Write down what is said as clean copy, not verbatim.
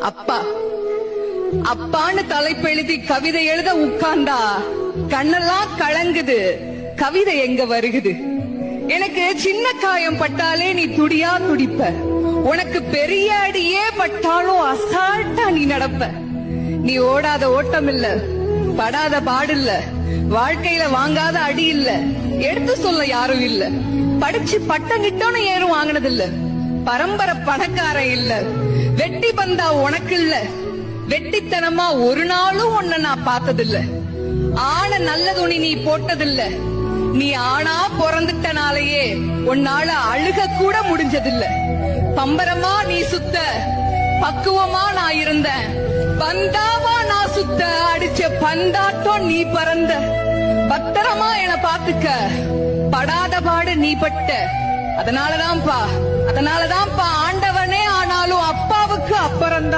அப்பா அப்பான்னு தலைப்பெழுதி கவிதை எழுத உட்கார்ந்தா கண்ணெல்லாம் கலங்குது, கவிதை எங்க வருகுது. எனக்கு சின்ன காயம் பட்டாலே நீ துடியா துடிப்ப, உனக்கு பெரிய அடியே பட்டாலும் அசால்ட்டா நீ நடப்ப. நீ ஓடாத ஓட்டம் இல்ல, படாத பாடு இல்ல, வாழ்க்கையில வாங்காத அடி இல்ல, எடுத்து சொல்ல யாரும் இல்ல. படிச்சு பட்டம் கிட்டோன்னு ஏறும் வாங்கினது இல்ல, பரம்பரை பணக்காரன் இல்ல, வெட்டி பந்தா உனக்கு இல்ல, வெட்டித்தனமா ஒரு நாளும் உன்னை நான் பார்த்ததில்ல. ஆன நல்ல துணி நீ போட்டதில்ல, நீ ஆனா பிறந்துட்டனாலேயே உன்னால அழுக கூட முடிஞ்சதில்ல. பம்பரமா நீ சுத்த, பக்குவமா நான் இருந்தேன், பந்தாவா நான் சுத்த, அடிச்ச பந்தாட்டம் நீ பறந்த. பத்திரமா என பாத்துக்க, படாத பாடு நீ பட்ட. அதனாலதான்ப்பா ஆண்டவனே ஆனாலும் அப்பாவுக்கு அப்புறம்தான்.